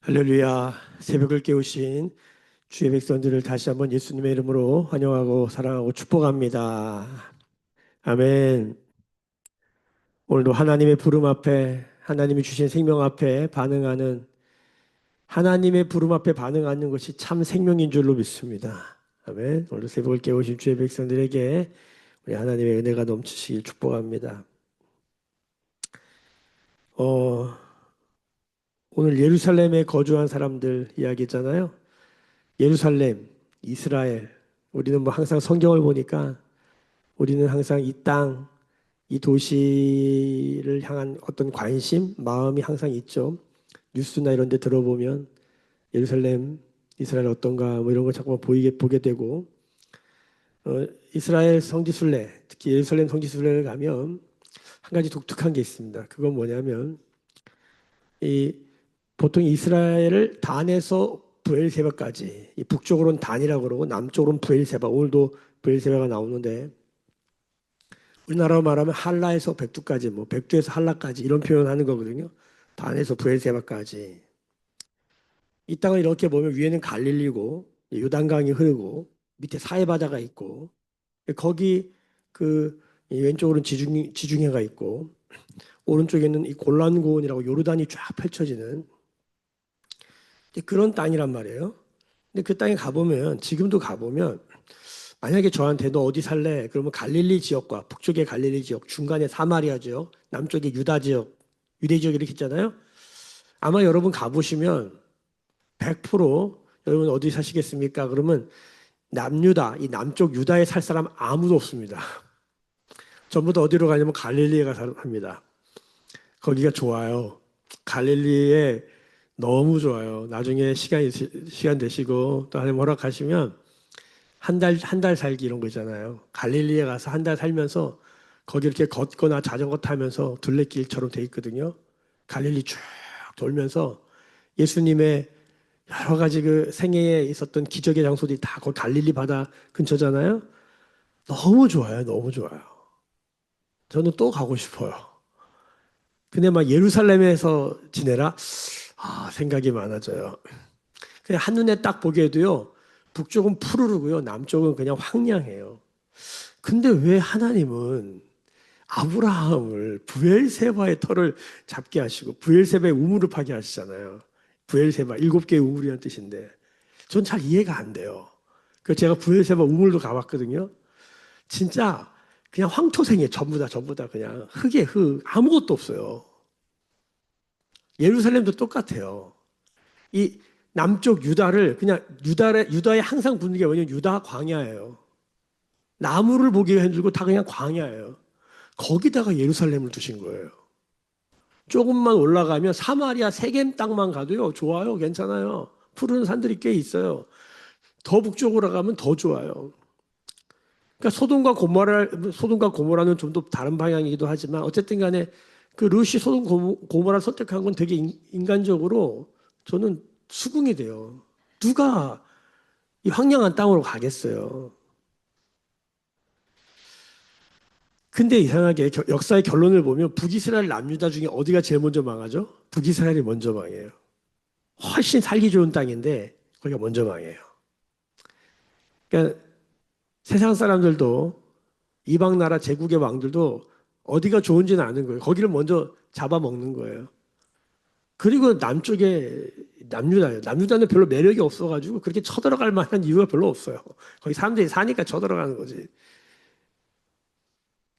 할렐루야. 새벽을 깨우신 주의 백성들을 다시 한번 예수님의 이름으로 환영하고 사랑하고 축복합니다. 아멘. 오늘도 하나님의 부름 앞에, 하나님이 주신 생명 앞에 반응하는, 하나님의 부름 앞에 반응하는 것이 참 생명인 줄로 믿습니다. 아멘. 오늘도 새벽을 깨우신 주의 백성들에게 우리 하나님의 은혜가 넘치시길 축복합니다. 오늘 예루살렘에 거주한 사람들 이야기잖아요. 예루살렘, 이스라엘. 우리는 뭐 항상 성경을 보니까 우리는 항상 이 땅, 이 도시를 향한 어떤 관심, 마음이 항상 있죠. 뉴스나 이런 데 들어보면 예루살렘, 이스라엘 어떤가 뭐 이런 거 자꾸 보게 되고 이스라엘 성지순례, 특히 예루살렘 성지순례를 가면 한 가지 독특한 게 있습니다. 그건 뭐냐면 이 보통 이스라엘을 단에서 브엘세바까지, 이 북쪽으로는 단이라고 그러고 남쪽으로는 브엘세바, 오늘도 브엘세바가 나오는데 우리나라로 말하면 할라에서 백두까지, 뭐 백두에서 할라까지 이런 표현하는 거거든요. 단에서 브엘세바까지. 이 땅을 이렇게 보면 위에는 갈릴리고 요단강이 흐르고 밑에 사해바다가 있고 거기 그 왼쪽으로는 지중해가 있고 오른쪽에는 이 골란고원이라고 요르단이 쫙 펼쳐지는 그런 땅이란 말이에요. 근데 그 땅에 가보면 지금도 가보면 만약에 저한테 너 어디 살래? 그러면 갈릴리 지역과 북쪽의 갈릴리 지역, 중간에 사마리아 지역, 남쪽에 유다 지역, 유대 지역 이렇게 있잖아요. 아마 여러분 가보시면 100% 여러분 어디 사시겠습니까? 그러면 남유다, 이 남쪽 유다에 살 사람 아무도 없습니다. 전부 다 어디로 가냐면 갈릴리에 가서 합니다. 거기가 좋아요. 갈릴리에 너무 좋아요. 나중에 시간 되시고 또 하나님 허락하시면 한 달 살기 이런 거 있잖아요. 갈릴리에 가서 한 달 살면서 거기 이렇게 걷거나 자전거 타면서 둘레길처럼 돼 있거든요. 갈릴리 쭉 돌면서 예수님의 여러 가지 그 생애에 있었던 기적의 장소들이 다 거기 갈릴리 바다 근처잖아요. 너무 좋아요. 너무 좋아요. 저는 또 가고 싶어요. 근데 막 예루살렘에서 지내라? 생각이 많아져요. 그냥 한눈에 딱 보기에도요. 북쪽은 푸르르고요. 남쪽은 그냥 황량해요. 근데 왜 하나님은 아브라함을 부엘세바의 터를 잡게 하시고 부엘세바의 우물을 파게 하시잖아요. 부엘세바 7개의 우물이라는 뜻인데 전 잘 이해가 안 돼요. 그 제가 부엘세바 우물도 가봤거든요. 진짜 그냥 황토생이에요. 전부 다 그냥 흙에 흙 아무것도 없어요. 예루살렘도 똑같아요. 이 남쪽 유다를 그냥 유다에 항상 붙는 게 뭐냐면 유다 광야예요. 나무를 보기가 힘들고 다 그냥 광야예요. 거기다가 예루살렘을 두신 거예요. 조금만 올라가면 사마리아 세겜 땅만 가도요. 좋아요. 괜찮아요. 푸른 산들이 꽤 있어요. 더 북쪽으로 가면 더 좋아요. 그러니까 소돔과 고모라는 좀 더 다른 방향이기도 하지만 어쨌든 간에 그 룻이 고모라를 선택한 건 되게 인간적으로 저는 수긍이 돼요. 누가 이 황량한 땅으로 가겠어요. 근데 이상하게 역사의 결론을 보면 북이스라엘 남유다 중에 어디가 제일 먼저 망하죠? 북이스라엘이 먼저 망해요. 훨씬 살기 좋은 땅인데 거기가 먼저 망해요. 그러니까 세상 사람들도 이방 나라 제국의 왕들도 어디가 좋은지는 아는 거예요. 거기를 먼저 잡아먹는 거예요. 그리고 남쪽에 남유다예요. 남유다는 별로 매력이 없어가지고 그렇게 쳐들어갈 만한 이유가 별로 없어요. 거기 사람들이 사니까 쳐들어가는 거지.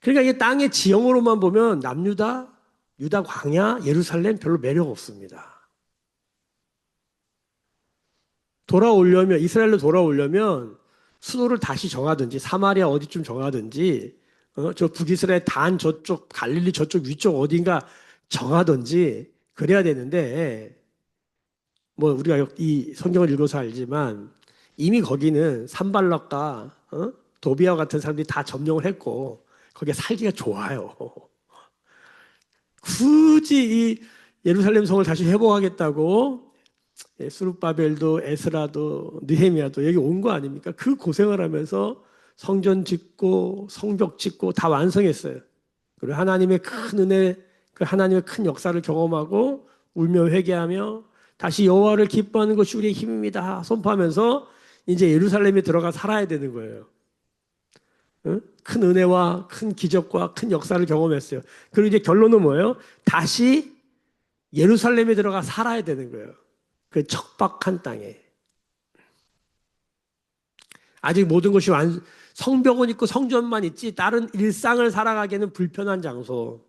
그러니까 이게 땅의 지형으로만 보면 남유다, 유다 광야, 예루살렘 별로 매력 없습니다. 이스라엘로 돌아오려면 수도를 다시 정하든지 사마리아 어디쯤 정하든지 저 북이스라엘 단 저쪽 갈릴리 저쪽 위쪽 어딘가 정하든지 그래야 되는데 뭐 우리가 이 성경을 읽어서 알지만 이미 거기는 산발락과 도비아 같은 사람들이 다 점령을 했고 거기에 살기가 좋아요. 굳이 이 예루살렘 성을 다시 회복하겠다고 스룹바벨도 에스라도 느헤미야도 여기 온 거 아닙니까? 그 고생을 하면서 성전 짓고 성벽 짓고 다 완성했어요. 그리고 하나님의 큰 은혜, 그 하나님의 큰 역사를 경험하고 울며 회개하며 다시 여호와를 기뻐하는 것이 우리의 힘입니다. 선포하면서 이제 예루살렘에 들어가 살아야 되는 거예요. 응? 큰 은혜와 큰 기적과 큰 역사를 경험했어요. 그리고 이제 결론은 뭐예요? 다시 예루살렘에 들어가 살아야 되는 거예요. 그 척박한 땅에. 아직 모든 것이 성벽은 있고 성전만 있지 다른 일상을 살아가기에는 불편한 장소.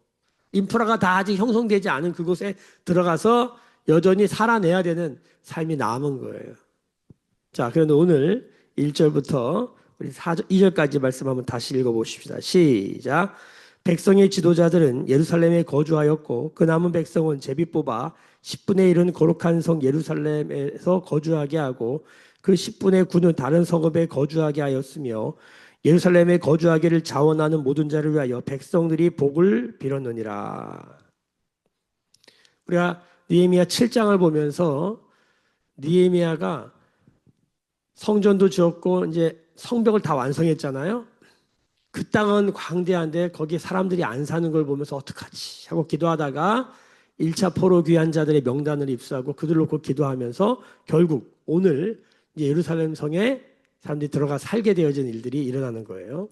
인프라가 다 아직 형성되지 않은 그곳에 들어가서 여전히 살아내야 되는 삶이 남은 거예요. 자, 그런데 오늘 1절부터 우리 2절까지 말씀 한번 다시 읽어보십시다. 시작. 백성의 지도자들은 예루살렘에 거주하였고 그 남은 백성은 제비 뽑아 10분의 1은 거룩한 성 예루살렘에서 거주하게 하고 그 10분의 9는 다른 성읍에 거주하게 하였으며 예루살렘에 거주하기를 자원하는 모든 자를 위하여 백성들이 복을 빌었느니라. 우리가 느헤미야 7장을 보면서 느헤미야가 성전도 지었고 이제 성벽을 다 완성했잖아요. 그 땅은 광대한데 거기에 사람들이 안 사는 걸 보면서 어떡하지 하고 기도하다가 1차 포로 귀환 자들의 명단을 입수하고 그들을 놓고 기도하면서 결국 오늘 이제 예루살렘 성에 사람들이 들어가 살게 되어진 일들이 일어나는 거예요.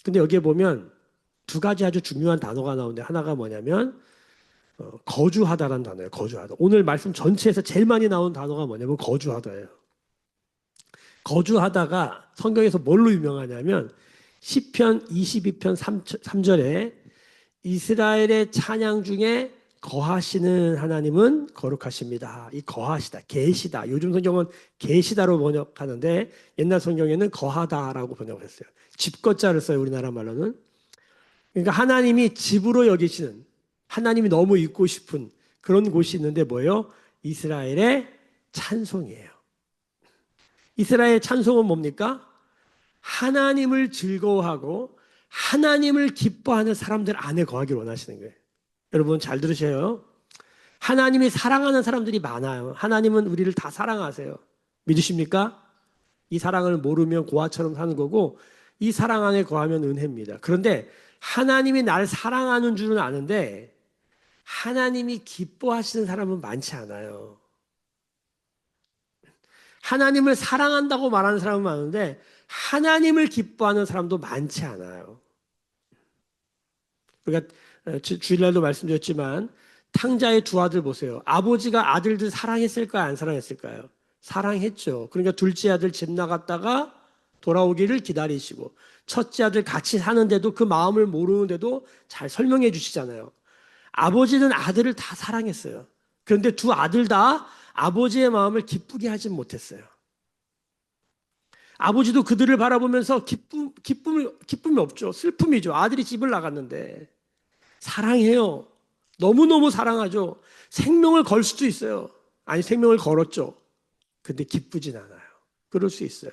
근데 여기에 보면 두 가지 아주 중요한 단어가 나오는데 하나가 뭐냐면 거주하다라는 단어예요. 거주하다. 오늘 말씀 전체에서 제일 많이 나온 단어가 뭐냐면 거주하다예요. 거주하다가 성경에서 뭘로 유명하냐면 시편 22편 3절에 이스라엘의 찬양 중에 거하시는 하나님은 거룩하십니다. 이 거하시다, 계시다. 요즘 성경은 계시다로 번역하는데 옛날 성경에는 거하다라고 번역을 했어요. 집거자를 써요, 우리나라 말로는. 그러니까 하나님이 집으로 여기시는, 하나님이 너무 있고 싶은 그런 곳이 있는데 뭐예요? 이스라엘의 찬송이에요. 이스라엘 찬송은 뭡니까? 하나님을 즐거워하고 하나님을 기뻐하는 사람들 안에 거하기를 원하시는 거예요. 여러분 잘 들으세요. 하나님이 사랑하는 사람들이 많아요. 하나님은 우리를 다 사랑하세요. 믿으십니까? 이 사랑을 모르면 고아처럼 사는 거고 이 사랑 안에 거하면 은혜입니다. 그런데 하나님이 날 사랑하는 줄은 아는데 하나님이 기뻐하시는 사람은 많지 않아요. 하나님을 사랑한다고 말하는 사람은 많은데 하나님을 기뻐하는 사람도 많지 않아요. 우리가 주일날도 말씀드렸지만 탕자의 두 아들 보세요. 아버지가 아들들 사랑했을까요? 안 사랑했을까요? 사랑했죠. 그러니까 둘째 아들 집 나갔다가 돌아오기를 기다리시고 첫째 아들 같이 사는데도 그 마음을 모르는데도 잘 설명해 주시잖아요. 아버지는 아들을 다 사랑했어요. 그런데 두 아들 다 아버지의 마음을 기쁘게 하진 못했어요. 아버지도 그들을 바라보면서 기쁨이 없죠. 슬픔이죠. 아들이 집을 나갔는데. 사랑해요. 너무너무 사랑하죠. 생명을 걸 수도 있어요. 아니, 생명을 걸었죠. 근데 기쁘진 않아요. 그럴 수 있어요.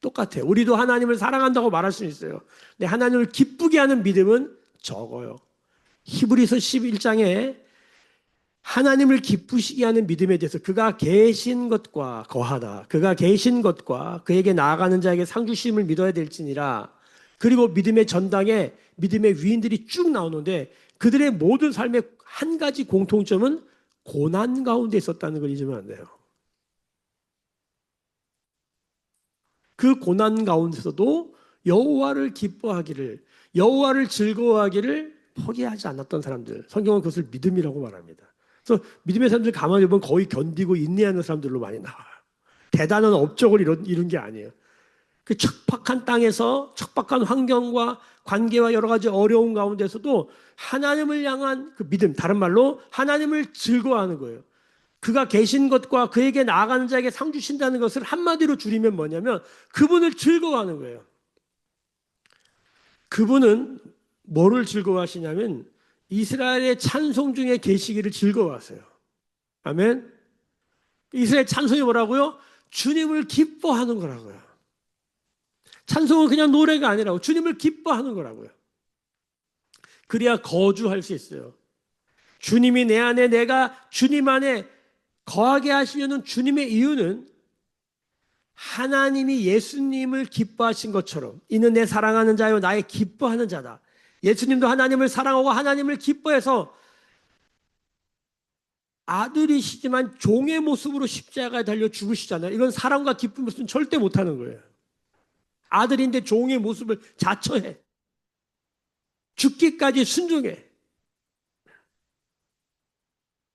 똑같아요. 우리도 하나님을 사랑한다고 말할 수 있어요. 근데 하나님을 기쁘게 하는 믿음은 적어요. 히브리서 11장에 하나님을 기쁘시게 하는 믿음에 대해서 그가 계신 것과 거하다. 그가 계신 것과 그에게 나아가는 자에게 상 주심을 믿어야 될지니라. 그리고 믿음의 전당에 믿음의 위인들이 쭉 나오는데 그들의 모든 삶의 한 가지 공통점은 고난 가운데 있었다는 걸 잊으면 안 돼요. 그 고난 가운데서도 여호와를 기뻐하기를, 여호와를 즐거워하기를 포기하지 않았던 사람들. 성경은 그것을 믿음이라고 말합니다. 그래서 믿음의 사람들 가만히 보면 거의 견디고 인내하는 사람들로 많이 나와요. 대단한 업적을 이룬 게 아니에요. 그 척박한 땅에서 척박한 환경과 관계와 여러 가지 어려운 가운데서도 하나님을 향한 그 믿음, 다른 말로 하나님을 즐거워하는 거예요. 그가 계신 것과 그에게 나아가는 자에게 상 주신다는 것을 한마디로 줄이면 뭐냐면 그분을 즐거워하는 거예요. 그분은 뭐를 즐거워하시냐면 이스라엘의 찬송 중에 계시기를 즐거워하세요. 아멘. 이스라엘 찬송이 뭐라고요? 주님을 기뻐하는 거라고요. 찬송은 그냥 노래가 아니라고 주님을 기뻐하는 거라고요. 그래야 거주할 수 있어요. 주님이 내 안에, 내가 주님 안에 거하게 하시려는 주님의 이유는 하나님이 예수님을 기뻐하신 것처럼 이는 내 사랑하는 자요 나의 기뻐하는 자다. 예수님도 하나님을 사랑하고 하나님을 기뻐해서 아들이시지만 종의 모습으로 십자가에 달려 죽으시잖아요. 이건 사랑과 기쁨 모습은 절대 못하는 거예요. 아들인데 종의 모습을 자처해. 죽기까지 순종해.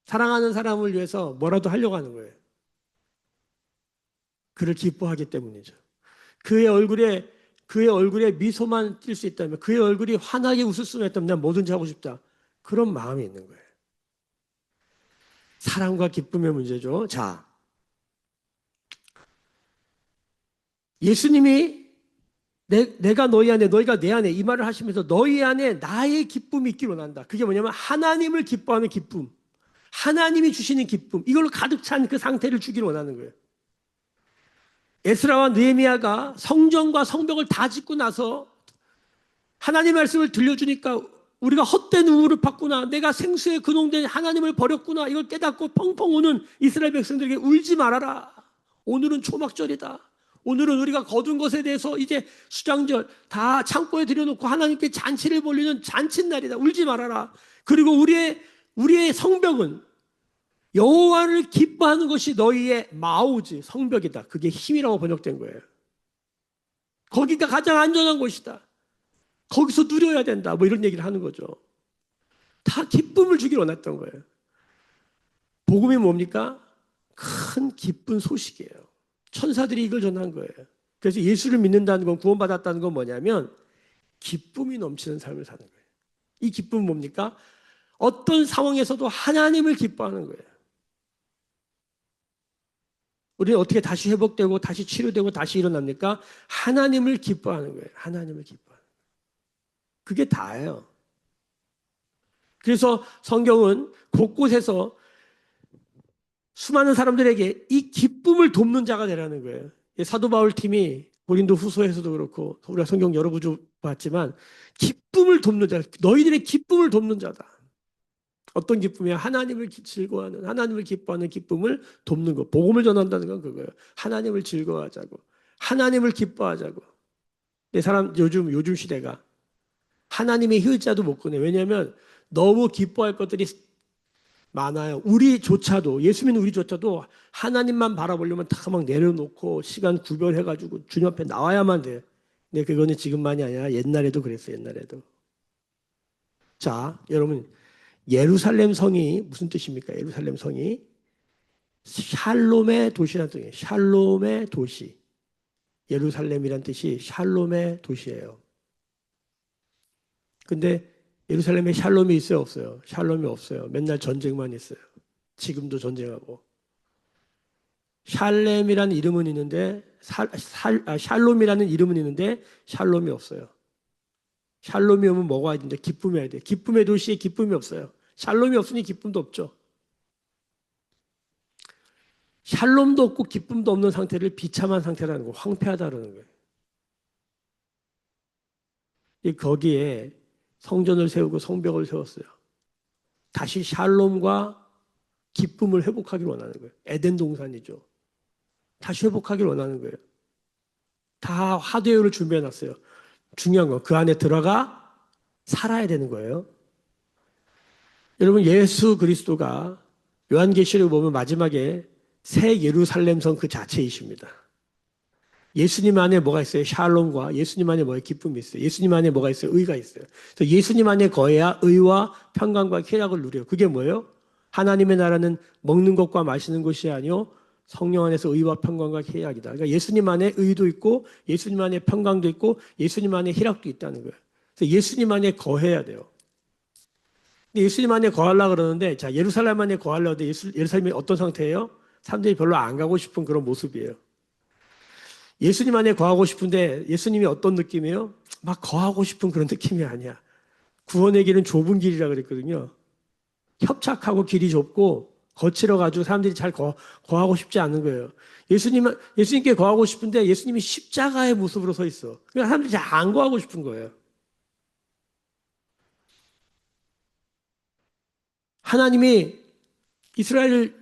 사랑하는 사람을 위해서 뭐라도 하려고 하는 거예요. 그를 기뻐하기 때문이죠. 그의 얼굴에 미소만 띌 수 있다면, 그의 얼굴이 환하게 웃을 수만 있다면 난 뭐든지 하고 싶다. 그런 마음이 있는 거예요. 사랑과 기쁨의 문제죠. 자, 예수님이 내가 너희 안에 너희가 내 안에 이 말을 하시면서 너희 안에 나의 기쁨이 있기를 원한다. 그게 뭐냐면 하나님을 기뻐하는 기쁨, 하나님이 주시는 기쁨, 이걸로 가득 찬 그 상태를 주기를 원하는 거예요. 에스라와 느헤미야가 성전과 성벽을 다 짓고 나서 하나님의 말씀을 들려주니까 우리가 헛된 우물을 팠구나, 내가 생수에 근홍된 하나님을 버렸구나, 이걸 깨닫고 펑펑 우는 이스라엘 백성들에게 울지 말아라. 오늘은 초막절이다. 오늘은 우리가 거둔 것에 대해서 이제 수장절 다 창고에 들여놓고 하나님께 잔치를 벌리는 잔칫날이다. 울지 말아라. 그리고 우리의 성벽은 여호와를 기뻐하는 것이 너희의 마오즈, 성벽이다. 그게 힘이라고 번역된 거예요. 거기가 가장 안전한 곳이다. 거기서 누려야 된다. 뭐 이런 얘기를 하는 거죠. 다 기쁨을 주길 원했던 거예요. 복음이 뭡니까? 큰 기쁜 소식이에요. 천사들이 이걸 전한 거예요. 그래서 예수를 믿는다는 건, 구원받았다는 건 뭐냐면 기쁨이 넘치는 삶을 사는 거예요. 이 기쁨은 뭡니까? 어떤 상황에서도 하나님을 기뻐하는 거예요. 우리는 어떻게 다시 회복되고 다시 치료되고 다시 일어납니까? 하나님을 기뻐하는 거예요. 하나님을 기뻐하는 거예요. 그게 다예요. 그래서 성경은 곳곳에서 수많은 사람들에게 이 기쁨을 돕는 자가 되라는 거예요. 사도 바울 팀이 고린도 후서에서도 그렇고 우리가 성경 여러 구조 봤지만 기쁨을 돕는 자, 너희들의 기쁨을 돕는 자다. 어떤 기쁨이야? 하나님을 즐거워하는, 하나님을 기뻐하는 기쁨을 돕는 것. 복음을 전한다는 건 그거예요. 하나님을 즐거워하자고, 하나님을 기뻐하자고. 근데 요즘 시대가 하나님의 힐자도 못 꺼내. 왜냐하면 너무 기뻐할 것들이 많아요. 우리조차도, 예수 믿는 우리조차도 하나님만 바라보려면 다 막 내려놓고 시간 구별해가지고 주님 앞에 나와야만 돼. 근데 그거는 지금만이 아니라 옛날에도 그랬어요. 옛날에도. 자, 여러분, 예루살렘 성이 무슨 뜻입니까? 예루살렘 성이 샬롬의 도시라는 뜻이에요. 샬롬의 도시. 예루살렘이란 뜻이 샬롬의 도시예요. 근데 예루살렘에 샬롬이 있어요, 없어요? 샬롬이 없어요. 맨날 전쟁만 있어요. 지금도 전쟁하고. 샬렘이라는 이름은 있는데 샬롬이라는 이름은 있는데 샬롬이 없어요. 샬롬이 오면 뭐가 와야 되는데 기쁨이 와야 돼. 기쁨의 도시에 기쁨이 없어요. 샬롬이 없으니 기쁨도 없죠. 샬롬도 없고 기쁨도 없는 상태를 비참한 상태라는 거, 황폐하다라는 거예요. 거기에 성전을 세우고 성벽을 세웠어요. 다시 샬롬과 기쁨을 회복하길 원하는 거예요. 에덴 동산이죠. 다시 회복하길 원하는 거예요. 다 하드웨어를 준비해놨어요. 중요한 건 그 안에 들어가 살아야 되는 거예요. 여러분, 예수 그리스도가 요한계시록 보면 마지막에 새 예루살렘 성 그 자체이십니다. 예수님 안에 뭐가 있어요? 샬롬과 예수님 안에 뭐가 기쁨이 있어요. 예수님 안에 뭐가 있어요? 의가 있어요. 그래서 예수님 안에 거해야 의와 평강과 쾌락을 누려요. 그게 뭐예요? 하나님의 나라는 먹는 것과 마시는 것이 아니요 성령 안에서 의와 평강과 쾌락이다. 그러니까 예수님 안에 의도 있고 예수님 안에 평강도 있고 예수님 안에 희락도 있다는 거예요. 그래서 예수님 안에 거해야 돼요. 근데 예수님 안에 거하려고 그러는데, 자, 예루살렘 안에 거하려고 하는데 예루살렘이 어떤 상태예요? 사람들이 별로 안 가고 싶은 그런 모습이에요. 예수님 안에 거하고 싶은데 예수님이 어떤 느낌이에요? 막 거하고 싶은 그런 느낌이 아니야. 구원의 길은 좁은 길이라 그랬거든요. 협착하고 길이 좁고 거칠어가지고 사람들이 잘 거하고 싶지 않은 거예요. 예수님께 거하고 싶은데 예수님이 십자가의 모습으로 서 있어. 그러니까 사람들이 잘 안 거하고 싶은 거예요. 하나님이 이스라엘을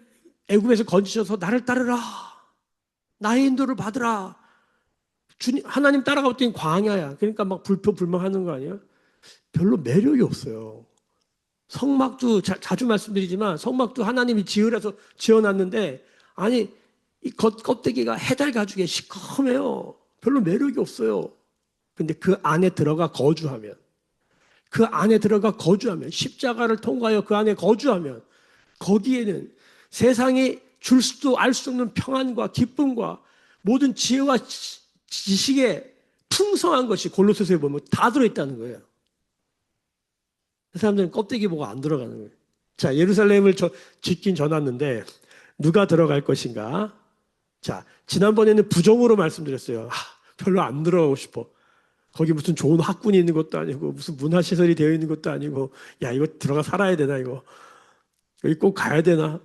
애굽에서 건지셔서 나를 따르라. 나의 인도를 받으라. 하나님 따라가봤더니 광야야. 그러니까 막 불평불만하는 거 아니야? 별로 매력이 없어요. 성막도 자주 말씀드리지만 성막도 하나님이 지으라서 지어놨는데 아니 이 겉껍데기가 해달 가죽에 시커매요. 별로 매력이 없어요. 근데 그 안에 들어가 거주하면 그 안에 들어가 거주하면 십자가를 통과하여 그 안에 거주하면 거기에는 세상에 줄 수도 알 수 없는 평안과 기쁨과 모든 지혜와 지식의 풍성한 것이 골로새서에 보면 다 들어있다는 거예요. 그 사람들은 껍데기 보고 안 들어가는 거예요. 자, 예루살렘을 짓긴 전놨는데 누가 들어갈 것인가? 자, 지난번에는 부정으로 말씀드렸어요. 별로 안 들어가고 싶어. 거기 무슨 좋은 학군이 있는 것도 아니고 무슨 문화시설이 되어 있는 것도 아니고 야, 이거 들어가 살아야 되나 이거. 여기 꼭 가야 되나?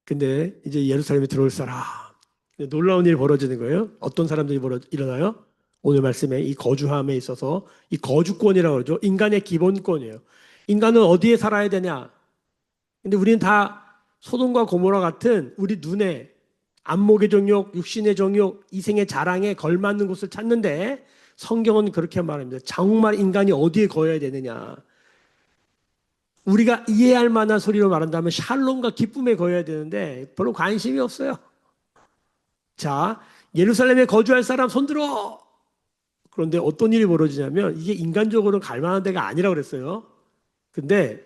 근데 이제 예루살렘에 들어올 사람. 놀라운 일이 벌어지는 거예요. 어떤 사람들이 일어나요? 오늘 말씀에 이 거주함에 있어서 이 거주권이라고 그러죠. 인간의 기본권이에요. 인간은 어디에 살아야 되냐? 근데 우리는 다 소돔과 고모라 같은 우리 눈에 안목의 정욕, 육신의 정욕, 이생의 자랑에 걸맞는 곳을 찾는데 성경은 그렇게 말합니다. 정말 인간이 어디에 거해야 되느냐? 우리가 이해할 만한 소리로 말한다면 샬롬과 기쁨에 거해야 되는데 별로 관심이 없어요. 자, 예루살렘에 거주할 사람 손들어. 그런데 어떤 일이 벌어지냐면 이게 인간적으로 갈 만한 데가 아니라고 그랬어요. 근데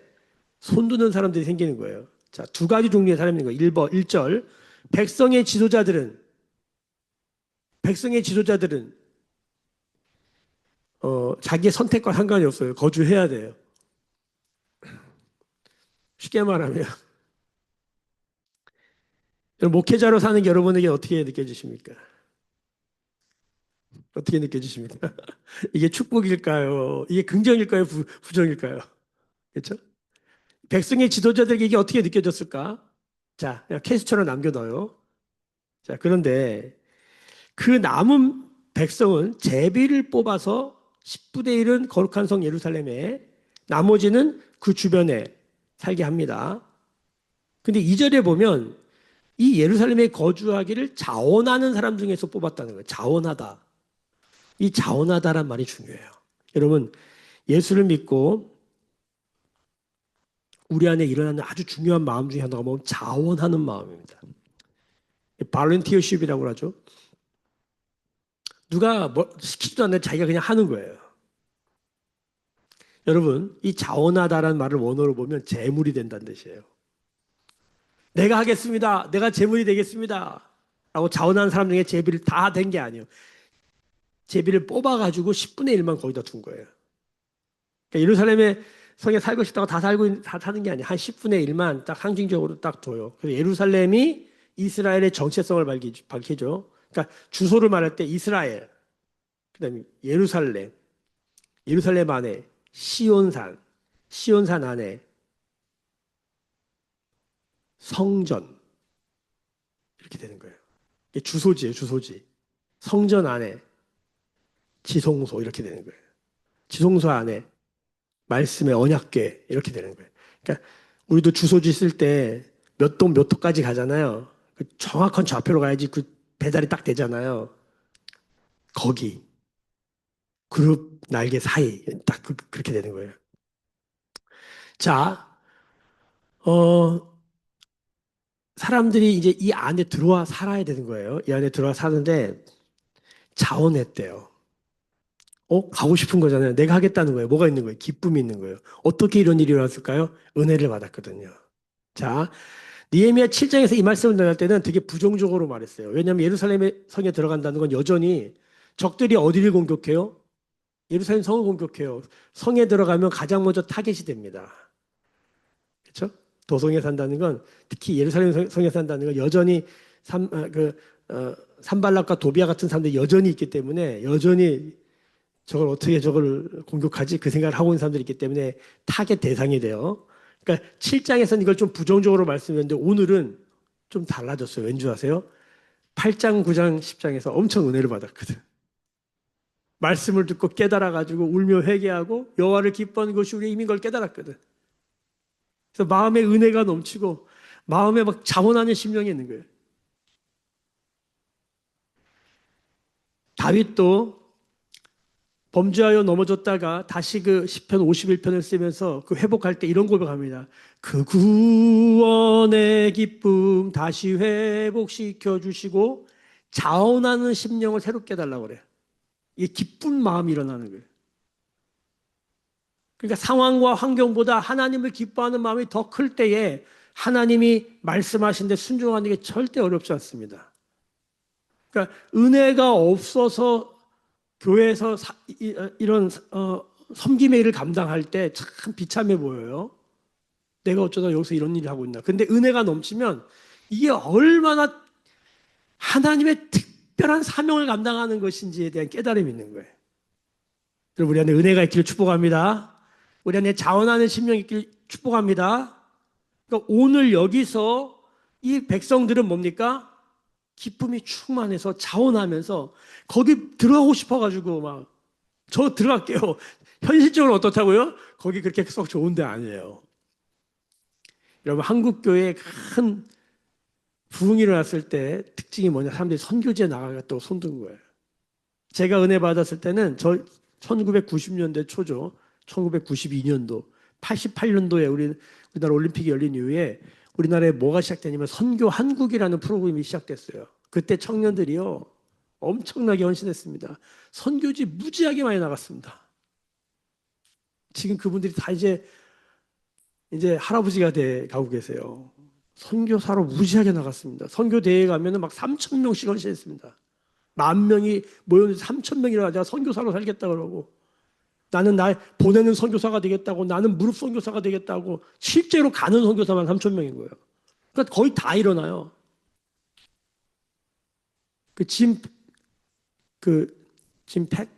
손드는 사람들이 생기는 거예요. 자, 두 가지 종류의 사람이 있는 거예요. 1절. 백성의 지도자들은 자기의 선택과 상관이 없어요. 거주해야 돼요. 쉽게 말하면 목회자로 사는 게 여러분에게 어떻게 느껴지십니까? 어떻게 느껴지십니까? 이게 축복일까요? 이게 긍정일까요? 부정일까요? 그렇죠? 백성의 지도자들에게 이게 어떻게 느껴졌을까? 자, 그냥 캐스처로 남겨둬요. 자, 그런데 그 남은 백성은 제비를 뽑아서 10분의 1은 거룩한 성 예루살렘에 나머지는 그 주변에 살게 합니다. 근데 2절에 보면 이 예루살렘에 거주하기를 자원하는 사람 중에서 뽑았다는 거예요. 자원하다. 이 자원하다란 말이 중요해요. 여러분, 예수를 믿고 우리 안에 일어나는 아주 중요한 마음 중에 하나가 뭐냐면 자원하는 마음입니다. 발렌티어십이라고 하죠. 누가 뭐 시키지도 않는데 자기가 그냥 하는 거예요. 여러분, 이 자원하다라는 말을 원어로 보면 재물이 된다는 뜻이에요. 내가 하겠습니다. 내가 재물이 되겠습니다. 라고 자원하는 사람 중에 제비를 다 된 게 아니에요. 제비를 뽑아가지고 10분의 1만 거기다 둔 거예요. 그러니까 예루살렘에 성에 살고 싶다고 다 사는 게 아니에요. 한 10분의 1만 딱 상징적으로 딱 둬요. 그래서 예루살렘이 이스라엘의 정체성을 밝히죠. 그러니까 주소를 말할 때 이스라엘, 그다음에 예루살렘 안에 시온산, 시온산 안에 성전 이렇게 되는 거예요. 이게 주소지예요, 주소지. 성전 안에 지성소 이렇게 되는 거예요. 지성소 안에 말씀의 언약궤 이렇게 되는 거예요. 그러니까 우리도 주소지 쓸 때 몇 동 몇 호까지 가잖아요. 그 정확한 좌표로 가야지 그 배달이 딱 되잖아요. 거기 그룹 날개 사이 딱 그렇게 되는 거예요. 자, 어, 사람들이 이제 이 안에 들어와 살아야 되는 거예요. 이 안에 들어와 사는데 자원했대요. 가고 싶은 거잖아요. 내가 하겠다는 거예요. 뭐가 있는 거예요? 기쁨이 있는 거예요. 어떻게 이런 일이 일어났을까요? 은혜를 받았거든요. 자, 니에미야 7장에서 이 말씀을 전할 때는 되게 부정적으로 말했어요. 왜냐하면 예루살렘의 성에 들어간다는 건 여전히 적들이 어디를 공격해요? 예루살렘 성을 공격해요. 성에 들어가면 가장 먼저 타겟이 됩니다. 그렇죠? 도성에 산다는 건 특히 예루살렘 성에 산다는 건 여전히 산발락과 도비아 같은 사람들이 여전히 있기 때문에 여전히 저걸 어떻게 저걸 공격하지? 그 생각을 하고 있는 사람들이 있기 때문에 타겟 대상이 돼요. 그러니까 7장에서는 이걸 좀 부정적으로 말씀했는데 오늘은 좀 달라졌어요. 왠지 아세요? 8장, 9장, 10장에서 엄청 은혜를 받았거든. 말씀을 듣고 깨달아가지고 울며 회개하고 여호와를 기뻐하는 것이 우리의 힘인 걸 깨달았거든. 그래서 마음에 은혜가 넘치고 마음에 막 자원하는 심령이 있는 거예요. 다윗도 범죄하여 넘어졌다가 다시 그 시편 51편을 쓰면서 그 회복할 때 이런 고백합니다. 그 구원의 기쁨 다시 회복시켜 주시고 자원하는 심령을 새롭게 해달라고 그래요. 이게 기쁜 마음이 일어나는 거예요. 그러니까 상황과 환경보다 하나님을 기뻐하는 마음이 더 클 때에 하나님이 말씀하신 데 순종하는 게 절대 어렵지 않습니다. 그러니까 은혜가 없어서 교회에서 이런 섬김의 일을 감당할 때 참 비참해 보여요. 내가 어쩌다 여기서 이런 일을 하고 있나. 근데 은혜가 넘치면 이게 얼마나 하나님의 특별한 사명을 감당하는 것인지에 대한 깨달음이 있는 거예요. 여러분, 우리 안에 은혜가 있기를 축복합니다. 우리 안에 자원하는 심령이 있기를 축복합니다. 그러니까 오늘 여기서 이 백성들은 뭡니까? 기쁨이 충만해서 자원하면서 거기 들어가고 싶어가지고 막 저 들어갈게요. 현실적으로 어떻다고요? 거기 그렇게 썩 좋은 데 아니에요. 여러분, 한국 교회에 큰 부흥이 일어났을 때 특징이 뭐냐? 사람들이 선교지에 나가겠다고 손든 거예요. 제가 은혜 받았을 때는 1990년대 초죠. 1992년도, 88년도에 우리나라 올림픽이 열린 이후에 우리나라에 뭐가 시작되냐면 선교 한국이라는 프로그램이 시작됐어요. 그때 청년들이요 엄청나게 헌신했습니다. 선교지 무지하게 많이 나갔습니다. 지금 그분들이 다 이제 할아버지가 돼 가고 계세요. 선교사로 무지하게 나갔습니다. 선교 대회에 가면은 막 3천 명씩 헌신했습니다. 10,000명이 모여서 3,000명이라 내가 선교사로 살겠다 그러고 나는 날 보내는 선교사가 되겠다고 나는 무릎 선교사가 되겠다고 실제로 가는 선교사만 3,000명인 거예요. 그러니까 거의 다 일어나요. 짐 팩,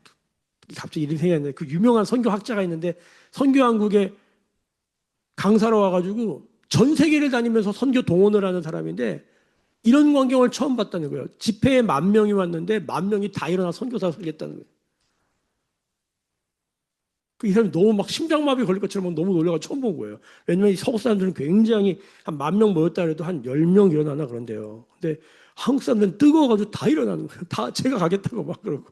갑자기 이름이 생각이 안 나요. 그 유명한 선교학자가 있는데 선교한국에 강사로 와가지고 전 세계를 다니면서 선교 동원을 하는 사람인데 이런 광경을 처음 봤다는 거예요. 집회에 10,000명이 왔는데 10,000명이 다 일어나 선교사 살겠다는 거예요. 이 사람이 너무 막 심장마비 걸릴 것처럼 너무 놀라가 처음 본 거예요. 왜냐면 이 서구 사람들은 굉장히 한 10,000명 모였다 그래도 한 10명 일어나나 그런데요. 근데 한국 사람들은 뜨거워가지고 다 일어나는 거예요. 다 제가 가겠다고 막 그러고.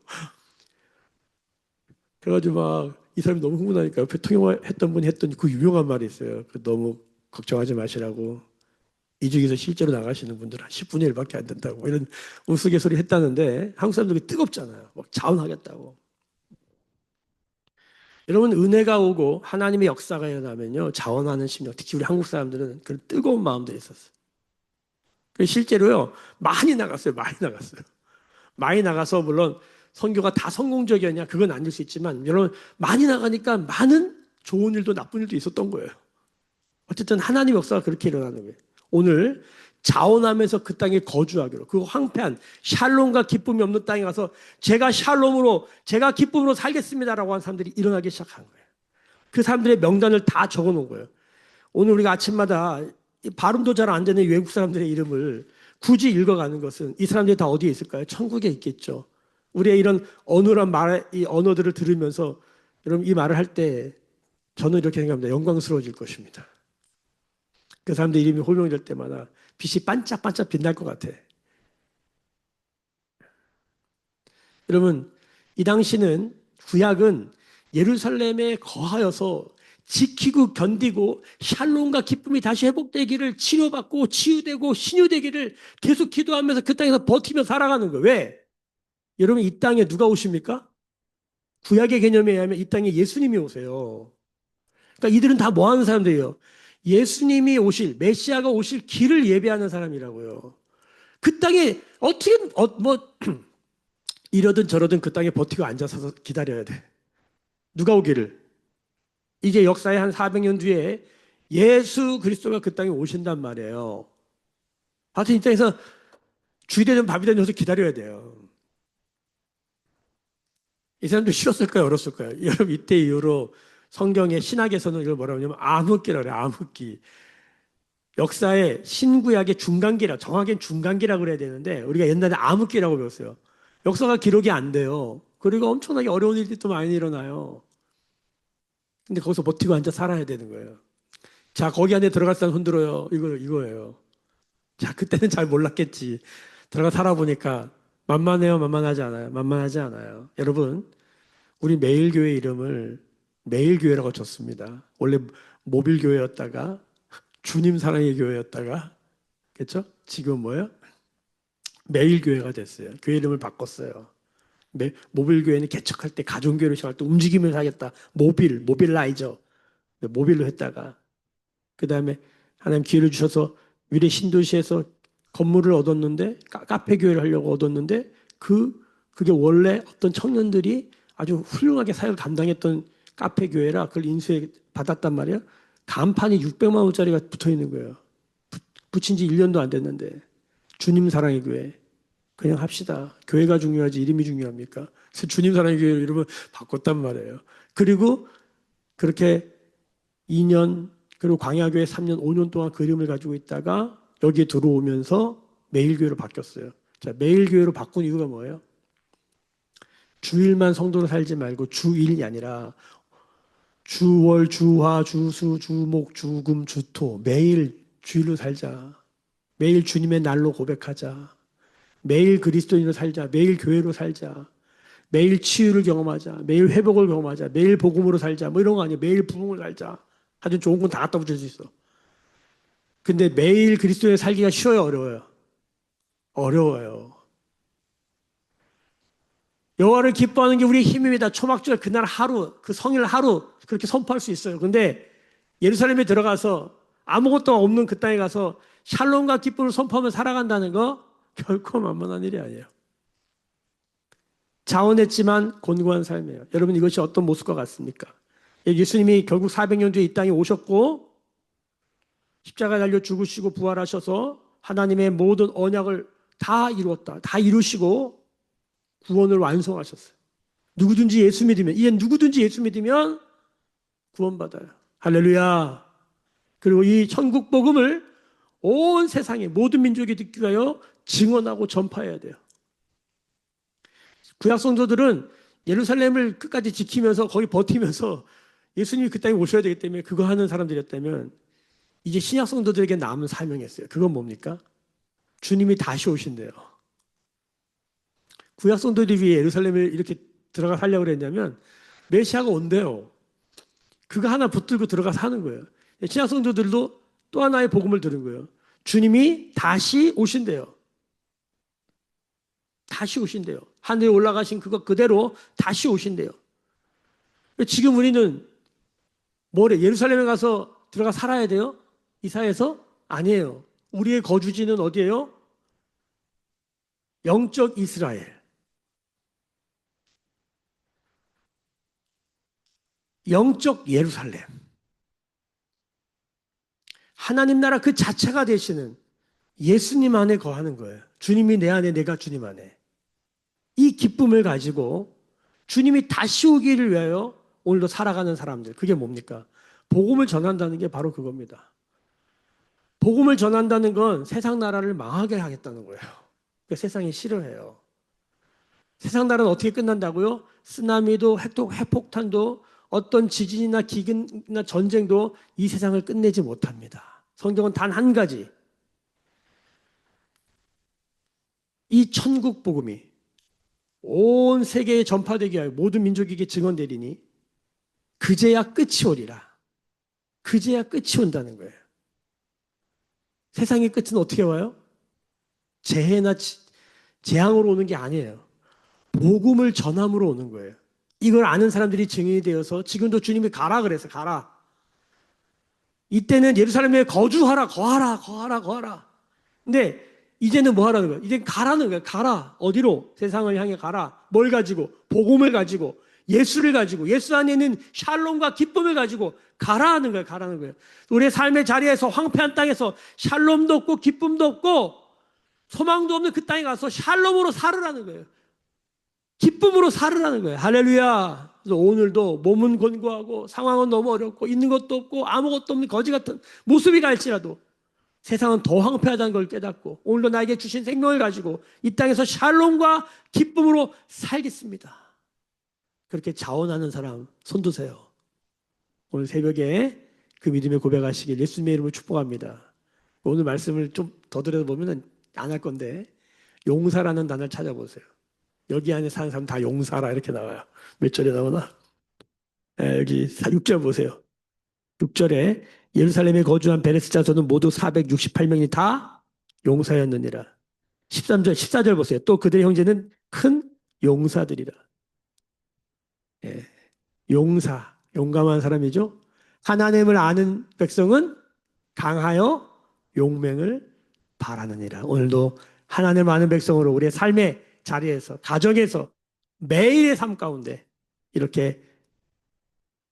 그래가지고 막 이 사람이 너무 흥분하니까 옆에 통역했던 분이 했던 그 유명한 말이 있어요. 너무 걱정하지 마시라고. 이 중에서 실제로 나가시는 분들은 한 10분의 1밖에 안 된다고 이런 우스갯소리 했다는데 한국 사람들이 뜨겁잖아요. 막 자원하겠다고. 여러분, 은혜가 오고 하나님의 역사가 일어나면요 자원하는 심령, 특히 우리 한국 사람들은 그런 뜨거운 마음들이 있었어요. 실제로요 많이 나갔어요. 많이 나갔어요. 많이 나가서 물론 선교가 다 성공적이었냐 그건 아닐 수 있지만 여러분 많이 나가니까 많은 좋은 일도 나쁜 일도 있었던 거예요. 어쨌든 하나님의 역사가 그렇게 일어나는 거예요. 오늘 자원하면서 그 땅에 거주하기로 그 황폐한 샬롬과 기쁨이 없는 땅에 가서 제가 샬롬으로 제가 기쁨으로 살겠습니다라고 하는 사람들이 일어나기 시작한 거예요. 그 사람들의 명단을 다 적어놓은 거예요. 오늘 우리가 아침마다 발음도 잘 안 되는 외국 사람들의 이름을 굳이 읽어가는 것은 이 사람들이 다 어디에 있을까요? 천국에 있겠죠. 우리의 이런 어눌한 이 언어들을 들으면서 여러분 이 말을 할 때 저는 이렇게 생각합니다. 영광스러워질 것입니다. 그 사람들 이름이 호명될 때마다 빛이 반짝반짝 빛날 것 같아. 여러분, 이 당시는 구약은 예루살렘에 거하여서 지키고 견디고 샬롬과 기쁨이 다시 회복되기를 치료받고 치유되고 신유되기를 계속 기도하면서 그 땅에서 버티며 살아가는 거예요. 왜? 여러분 이 땅에 누가 오십니까? 구약의 개념에 의하면 이 땅에 예수님이 오세요. 그러니까 이들은 다 뭐 하는 사람들이에요? 예수님이 오실 메시아가 오실 길을 예배하는 사람이라고요. 그 땅에 어떻게 이러든 저러든 그 땅에 버티고 앉아서 기다려야 돼. 누가 오기를? 이제 역사의 한 400년 뒤에 예수 그리스도가 그 땅에 오신단 말이에요. 하여튼 이 땅에서 주이 되든 밥이 되든 여기서 기다려야 돼요. 이 사람도 싫었을까요? 어렸을까요? 여러분 이때 이후로 성경의 신학에서는 이걸 뭐라고 하냐면 암흑기라고 그래요. 암흑기. 역사의 신구약의 중간기라 정확히는 중간기라고 그래야 되는데 우리가 옛날에 암흑기라고 배웠어요. 역사가 기록이 안 돼요. 그리고 엄청나게 어려운 일들이 또 많이 일어나요. 근데 거기서 버티고 앉아 살아야 되는 거예요. 자, 거기 안에 들어갈 사람 흔들어요. 이거예요. 자, 그때는 잘 몰랐겠지. 들어가 살아보니까 만만해요, 만만하지 않아요. 만만하지 않아요. 여러분, 우리 매일교회 이름을 매일교회라고 줬습니다. 원래 모빌교회였다가 주님 사랑의 교회였다가, 그렇죠? 지금 뭐예요? 매일교회가 됐어요. 교회 이름을 바꿨어요. 모빌교회는 개척할 때, 가정교회로 시작할 때 움직임을 하겠다. 모빌라이저. 모빌로 했다가, 그 다음에 하나님 기회를 주셔서 위례 신도시에서 건물을 얻었는데, 카페 교회를 하려고 얻었는데, 그게 원래 어떤 청년들이 아주 훌륭하게 사역을 감당했던 카페 교회라 그걸 인수해 받았단 말이에요. 간판이 600만 원짜리가 붙어 있는 거예요. 붙인 지 1년도 안 됐는데. 주님 사랑의 교회. 그냥 합시다. 교회가 중요하지 이름이 중요합니까? 그래서 주님 사랑의 교회 이름을 바꿨단 말이에요. 그리고 그렇게 2년, 그리고 광야교회 3년, 5년 동안 그 이름을 가지고 있다가 여기에 들어오면서 매일교회로 바뀌었어요. 자, 매일교회로 바꾼 이유가 뭐예요? 주일만 성도로 살지 말고 주일이 아니라 주월, 주화, 주수, 주목, 주금, 주토 매일 주일로 살자. 매일 주님의 날로 고백하자. 매일 그리스도인으로 살자. 매일 교회로 살자. 매일 치유를 경험하자. 매일 회복을 경험하자. 매일 복음으로 살자. 뭐 이런 거 아니에요. 매일 부흥을 살자. 하여튼 좋은 건 다 갖다 붙일 수 있어. 근데 매일 그리스도인으로 살기가 쉬워요, 어려워요? 어려워요. 여호와를 기뻐하는 게 우리의 힘입니다. 초막절 그날 하루, 그 성일 하루 그렇게 선포할 수 있어요. 근데 예루살렘에 들어가서 아무것도 없는 그 땅에 가서 샬롬과 기쁨을 선포하며 살아간다는 거 결코 만만한 일이 아니에요. 자원했지만 곤고한 삶이에요. 여러분 이것이 어떤 모습과 같습니까? 예수님이 결국 400년 뒤에 이 땅에 오셨고 십자가에 달려 죽으시고 부활하셔서 하나님의 모든 언약을 다 이루었다. 다 이루시고 구원을 완성하셨어요. 누구든지 예수 믿으면, 이제 누구든지 예수 믿으면 구원받아요. 할렐루야. 그리고 이 천국 복음을 온 세상에 모든 민족이 듣기 위하여 증언하고 전파해야 돼요. 구약 성도들은 예루살렘을 끝까지 지키면서 거기 버티면서 예수님이 그 땅에 오셔야 되기 때문에 그거 하는 사람들이었다면 이제 신약 성도들에게 남은 사명이 있어요. 그건 뭡니까? 주님이 다시 오신대요. 구약 성도들이 왜 예루살렘을 이렇게 들어가 살려고 그랬냐면 메시아가 온대요. 그거 하나 붙들고 들어가서 하는 거예요. 신약 성도들도 또 하나의 복음을 들은 거예요. 주님이 다시 오신대요. 다시 오신대요. 하늘에 올라가신 그거 그대로 다시 오신대요. 지금 우리는 뭐래? 예루살렘에 가서 들어가 살아야 돼요? 이사해서? 아니에요. 우리의 거주지는 어디예요? 영적 이스라엘. 영적 예루살렘. 하나님 나라 그 자체가 되시는 예수님 안에 거하는 거예요. 주님이 내 안에, 내가 주님 안에. 이 기쁨을 가지고 주님이 다시 오기를 위하여 오늘도 살아가는 사람들. 그게 뭡니까? 복음을 전한다는 게 바로 그겁니다. 복음을 전한다는 건 세상 나라를 망하게 하겠다는 거예요. 그러니까 세상이 싫어해요. 세상 나라는 어떻게 끝난다고요? 쓰나미도 핵폭탄도 어떤 지진이나 기근이나 전쟁도 이 세상을 끝내지 못합니다. 성경은 단 한 가지. 이 천국 복음이 온 세계에 전파되게 하여 모든 민족에게 증언되리니 그제야 끝이 오리라. 그제야 끝이 온다는 거예요. 세상의 끝은 어떻게 와요? 재해나 재앙으로 오는 게 아니에요. 복음을 전함으로 오는 거예요. 이걸 아는 사람들이 증인이 되어서 지금도 주님이 가라 그래서 가라. 이때는 예루살렘에 거주하라, 거하라. 근데 이제는 뭐 하라는 거예요? 이제 가라는 거예요. 가라. 어디로? 세상을 향해 가라. 뭘 가지고? 복음을 가지고, 예수를 가지고, 예수 안에 있는 샬롬과 기쁨을 가지고 가라는 거예요. 가라는 거예요. 우리의 삶의 자리에서 황폐한 땅에서 샬롬도 없고 기쁨도 없고 소망도 없는 그 땅에 가서 샬롬으로 살으라는 거예요. 기쁨으로 살으라는 거예요. 할렐루야. 그래서 오늘도 몸은 곤고하고 상황은 너무 어렵고 있는 것도 없고 아무것도 없는 거지 같은 모습이 갈지라도 세상은 더 황폐하다는 걸 깨닫고 오늘도 나에게 주신 생명을 가지고 이 땅에서 샬롬과 기쁨으로 살겠습니다. 그렇게 자원하는 사람 손 드세요. 오늘 새벽에 그 믿음의 고백하시길 예수님의 이름으로 축복합니다. 오늘 말씀을 좀 더 들여다보면 안 할 건데 용사라는 단어를 찾아보세요. 여기 안에 사는 사람 다 용사라 이렇게 나와요. 몇 절에 나오나? 여기 6절 보세요. 6절에 예루살렘에 거주한 베레스 자손은 모두 468명이 다 용사였느니라. 13절, 14절 보세요. 또 그들의 형제는 큰 용사들이라. 예, 용사, 용감한 사람이죠. 하나님을 아는 백성은 강하여 용맹을 바라느니라. 오늘도 하나님을 아는 백성으로 우리의 삶의 자리에서, 가정에서, 매일의 삶 가운데 이렇게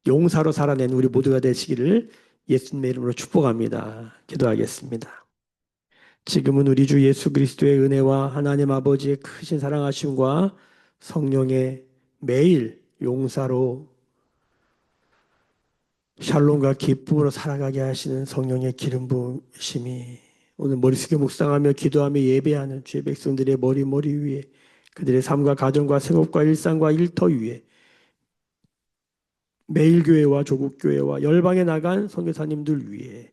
용사로 살아낸 우리 모두가 되시기를 예수님의 이름으로 축복합니다. 기도하겠습니다. 지금은 우리 주 예수 그리스도의 은혜와 하나님 아버지의 크신 사랑하심과 성령의 매일 용사로 샬롬과 기쁨으로 살아가게 하시는 성령의 기름 부으심이 오늘 머리 숙여 묵상하며 기도하며 예배하는 주의 백성들의 머리 위에 그들의 삶과 가정과 생업과 일상과 일터 위에 매일교회와 조국교회와 열방에 나간 선교사님들 위에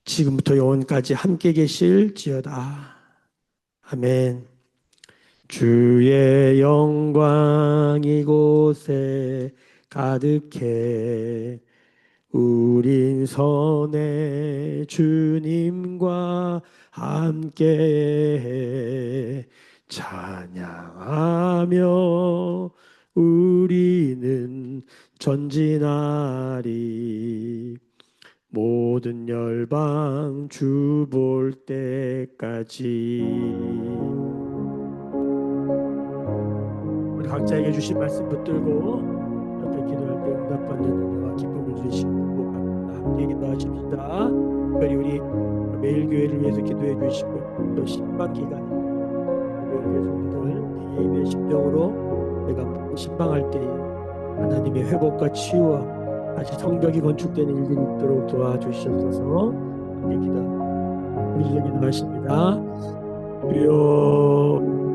지금부터 영원까지 함께 계실지어다. 아멘. 주의 영광 이곳에 가득해 우린 선의 주님과 함께 찬양하며 우리는 전진하리 모든 열방 주 볼 때까지. 우리 각자에게 주신 말씀 붙들고 옆에 기도할 때 응답받는 은혜와 기쁨을 주시고 함께 기도하십시다. 특별히 우리 매일교회를 위해서 기도해 주시고 또 신방 기간에 매일교회 성도들 예배 심령으로 내가 신방할 때 하나님의 회복과 치유와 다시 성벽이 건축되는 일들이 있도록 도와주시옵소서. 함께 기도 우리 기도하십니다. 주여